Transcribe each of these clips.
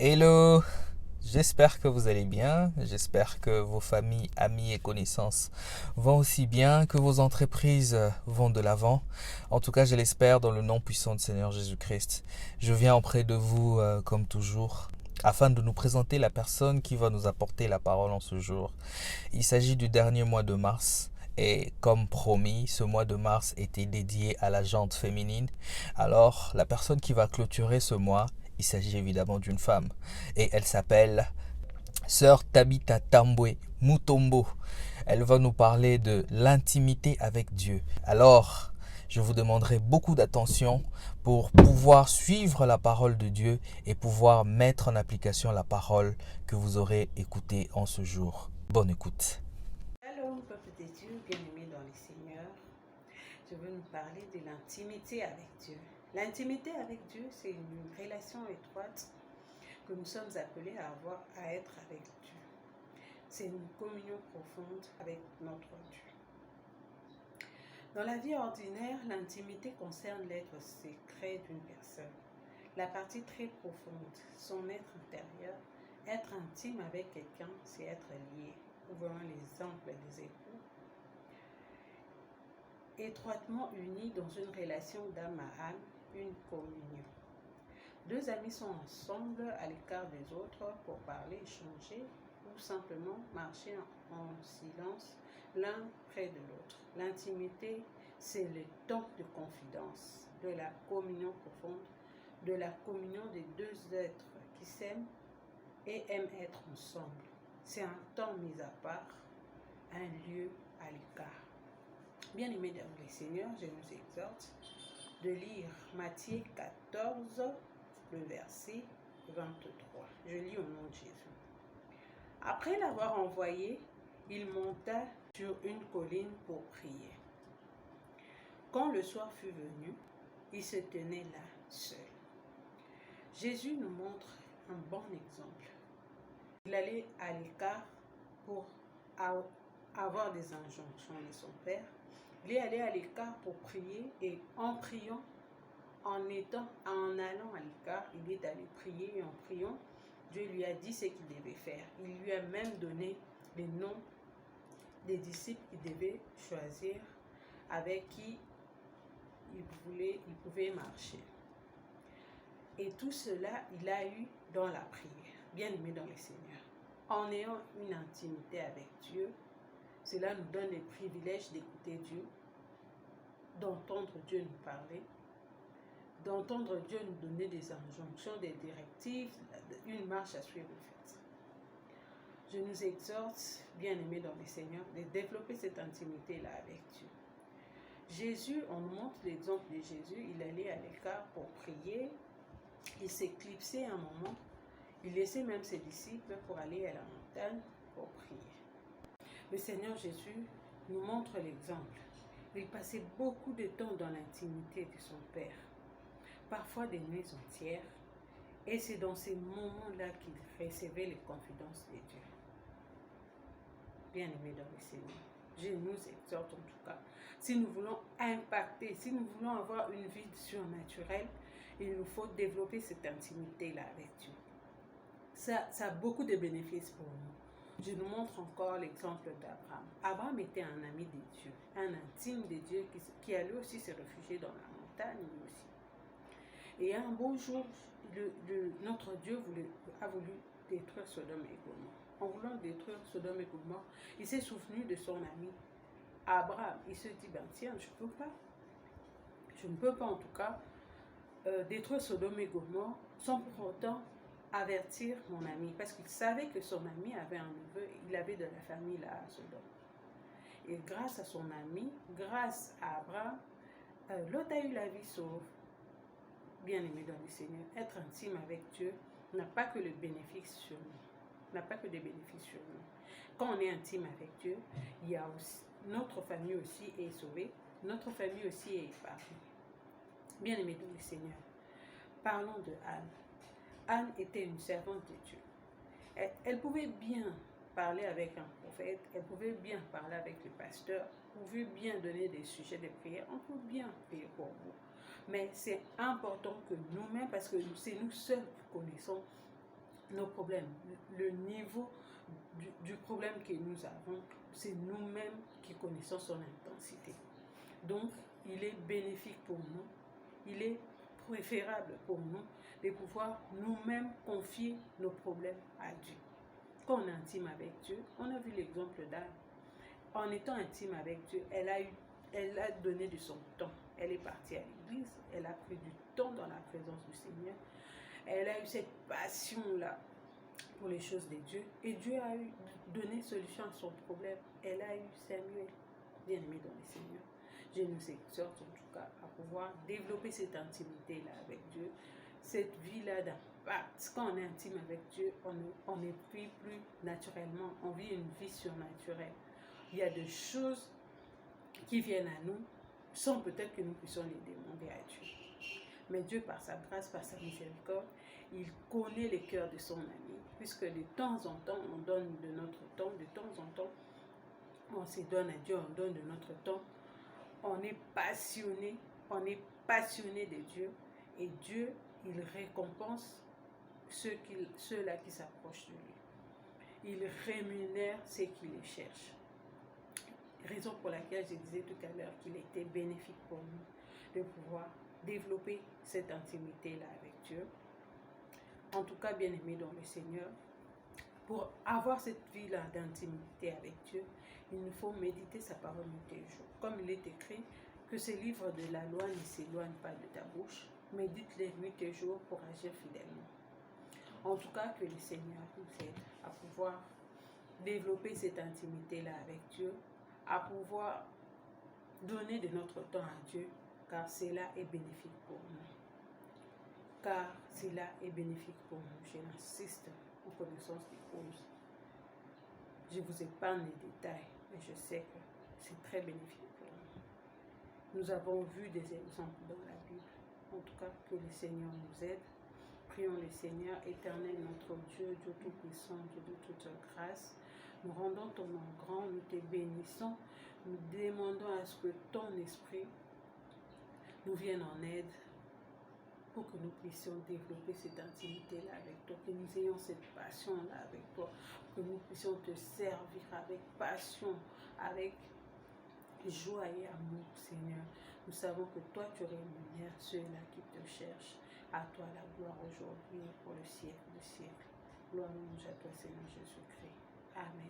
Hello, j'espère que vous allez bien, j'espère que vos familles, amis et connaissances vont aussi bien, que vos entreprises vont de l'avant. En tout cas, je l'espère dans le nom puissant du Seigneur Jésus-Christ. Je viens auprès de vous comme toujours afin de nous présenter la personne qui va nous apporter la parole en ce jour. Il s'agit du dernier mois de mars. Et comme promis, ce mois de mars était dédié à la jante féminine. Alors, la personne qui va clôturer ce mois, il s'agit évidemment d'une femme. Et elle s'appelle Sœur Tabitha Tambwe Mutombo. Elle va nous parler de l'intimité avec Dieu. Alors, je vous demanderai beaucoup d'attention pour pouvoir suivre la parole de Dieu et pouvoir mettre en application la parole que vous aurez écoutée en ce jour. Bonne écoute. Allô, peuple de Dieu, bien-aimés dans le Seigneur. Je veux nous parler de l'intimité avec Dieu. L'intimité avec Dieu, c'est une relation étroite que nous sommes appelés à avoir, à être avec Dieu. C'est une communion profonde avec notre Dieu. Dans la vie ordinaire, l'intimité concerne l'être secret d'une personne. La partie très profonde, son être intérieur. Être intime avec quelqu'un, c'est être lié. Nous voyons l'exemple des époux étroitement unis dans une relation d'âme à âme, une communion. Deux amis sont ensemble à l'écart des autres pour parler, échanger ou simplement marcher en silence l'un près de l'autre. L'intimité, c'est le temps de confidence, de la communion profonde, de la communion des deux êtres qui s'aiment et aiment être ensemble. C'est un temps mis à part, un lieu à l'écart. Bien-aimés dans le Seigneur, je nous exhorte de lire Matthieu 14, le verset 23. Je lis au nom de Jésus. Après l'avoir envoyé, il monta sur une colline pour prier. Quand le soir fut venu, il se tenait là, seul. Jésus nous montre un bon exemple. Il allait à l'écart pour avoir des injonctions de son Père. Il est allé à l'écart pour prier et en priant, en allant à l'écart, il est allé prier et en priant, Dieu lui a dit ce qu'il devait faire. Il lui a même donné les noms des disciples qu'il devait choisir avec qui il pouvait marcher. Et tout cela, il a eu dans la prière, bien aimé dans le Seigneur. En ayant une intimité avec Dieu, cela nous donne le privilège d'écouter Dieu, d'entendre Dieu nous parler, d'entendre Dieu nous donner des injonctions, des directives, une marche à suivre en fait. Je nous exhorte, bien-aimés dans le Seigneur, de développer cette intimité-là avec Dieu. Jésus, on nous montre l'exemple de Jésus, il allait à l'écart pour prier, il s'éclipsait un moment, il laissait même ses disciples pour aller à la montagne pour prier. Le Seigneur Jésus nous montre l'exemple. Il passait beaucoup de temps dans l'intimité de son Père, parfois des nuits entières, et c'est dans ces moments-là qu'il recevait les confidences de Dieu. Bien-aimés dans le Seigneur, je nous exhorte en tout cas, si nous voulons impacter, si nous voulons avoir une vie surnaturelle, il nous faut développer cette intimité-là avec Dieu. Ça a beaucoup de bénéfices pour nous. Je nous montre encore l'exemple d'Abraham. Abraham était un ami de Dieu, un intime de Dieu qui allait aussi se réfugier dans la montagne lui aussi. Et un beau jour, notre Dieu a voulu détruire Sodome et Gomorrhe. En voulant détruire Sodome et Gomorrhe, il s'est souvenu de son ami Abraham. Il se dit, tiens, je ne peux pas en tout cas détruire Sodome et Gomorrhe sans pour autant avertir mon ami, parce qu'il savait que son ami avait un neveu, il avait de la famille là à Sodome. Et grâce à son ami, grâce à Abraham, Lot a eu la vie sauve. Bien-aimé dans le Seigneur, être intime avec Dieu n'a pas que le bénéfice sur nous, n'a pas que des bénéfices sur nous. Quand on est intime avec Dieu, il y a aussi, notre famille aussi est sauvée, notre famille aussi est épargnée. Bien-aimé dans le Seigneur, parlons de Anne. Anne était une servante de Dieu. Elle pouvait bien parler avec un prophète, elle pouvait bien parler avec le pasteur, elle pouvait bien donner des sujets de prière, on peut bien prier pour vous. Mais c'est important que nous-mêmes, parce que c'est nous seuls qui connaissons nos problèmes, le niveau du problème que nous avons, c'est nous-mêmes qui connaissons son intensité. Donc, il est bénéfique pour nous, il est préférable pour nous de pouvoir nous-mêmes confier nos problèmes à Dieu. Quand on est intime avec Dieu, on a vu l'exemple d'Anne. En étant intime avec Dieu, elle a donné de son temps. Elle est partie à l'église, elle a pris du temps dans la présence du Seigneur. Elle a eu cette passion-là pour les choses de Dieu. Et Dieu a donné solution à son problème. Elle a eu Samuel, bien aimé dans le Seigneur. Je nous exhorte en tout cas à pouvoir développer cette intimité-là avec Dieu, cette vie-là d'impact. Quand on est intime avec Dieu, on ne prie plus naturellement, on vit une vie surnaturelle. Il y a des choses qui viennent à nous sans peut-être que nous puissions les demander à Dieu. Mais Dieu, par sa grâce, par sa miséricorde, il connaît les cœurs de son ami, puisque de temps en temps, on donne de notre temps, de temps en temps, on se donne à Dieu, on donne de notre temps. On est passionné de Dieu, et Dieu, il récompense ceux-là qui s'approchent de lui. Il rémunère ceux qui les cherchent. Raison pour laquelle je disais tout à l'heure qu'il était bénéfique pour nous de pouvoir développer cette intimité-là avec Dieu. En tout cas, bien aimé dans le Seigneur, pour avoir cette vie-là d'intimité avec Dieu, il nous faut méditer sa parole tous les jours. Comme il est écrit, que ce livre de la loi ne s'éloigne pas de ta bouche, médite-les nuit et jour pour agir fidèlement. En tout cas, que le Seigneur nous aide à pouvoir développer cette intimité-là avec Dieu, à pouvoir donner de notre temps à Dieu, car cela est bénéfique pour nous. Car cela est bénéfique pour nous. Je l'insiste en connaissance des causes. Je vous épargne les détails, mais je sais que c'est très bénéfique pour nous. Nous avons vu des exemples dans la Bible. En tout cas, que le Seigneur nous aide. Prions le Seigneur, éternel notre Dieu, Dieu tout-puissant, Dieu de toute grâce. Nous rendons ton nom grand, nous te bénissons. Nous demandons à ce que ton esprit nous vienne en aide pour que nous puissions développer cette intimité-là avec toi, que nous ayons cette passion-là avec toi, que nous puissions te servir avec passion, avec joie et amour, Seigneur. Nous savons que toi, tu rémunères ceux-là qui te cherchent. À toi la gloire aujourd'hui et pour le siècle des siècles. Gloire nous à toi, Seigneur Jésus-Christ. Amen.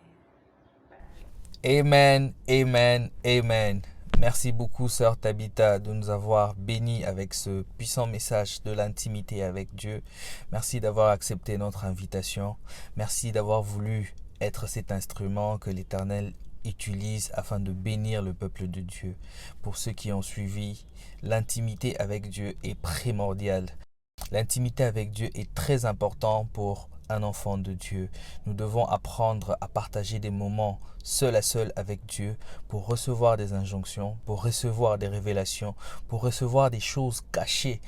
Amen, amen, amen. Merci beaucoup, sœur Tabitha, de nous avoir bénis avec ce puissant message de l'intimité avec Dieu. Merci d'avoir accepté notre invitation. Merci d'avoir voulu être cet instrument que l'Éternel utilise afin de bénir le peuple de Dieu. Pour ceux qui ont suivi, l'intimité avec Dieu est primordiale. L'intimité avec Dieu est très important pour un enfant de Dieu. Nous devons apprendre à partager des moments seul à seul avec Dieu pour recevoir des injonctions, pour recevoir des révélations, pour recevoir des choses cachées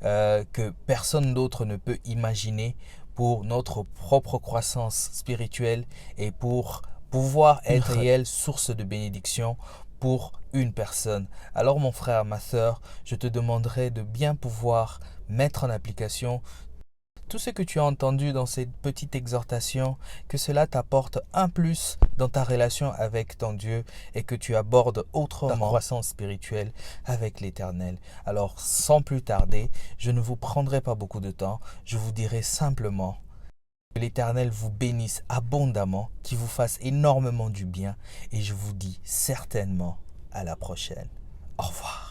que personne d'autre ne peut imaginer, pour notre propre croissance spirituelle et pour pouvoir être réelle source de bénédiction pour une personne. Alors mon frère, ma sœur, je te demanderai de bien pouvoir mettre en application tout ce que tu as entendu dans cette petite exhortation, que cela t'apporte un plus dans ta relation avec ton Dieu et que tu abordes autrement ta croissance spirituelle avec l'Éternel. Alors, sans plus tarder, je ne vous prendrai pas beaucoup de temps, je vous dirai simplement que l'Éternel vous bénisse abondamment, qu'il vous fasse énormément du bien et je vous dis certainement à la prochaine. Au revoir.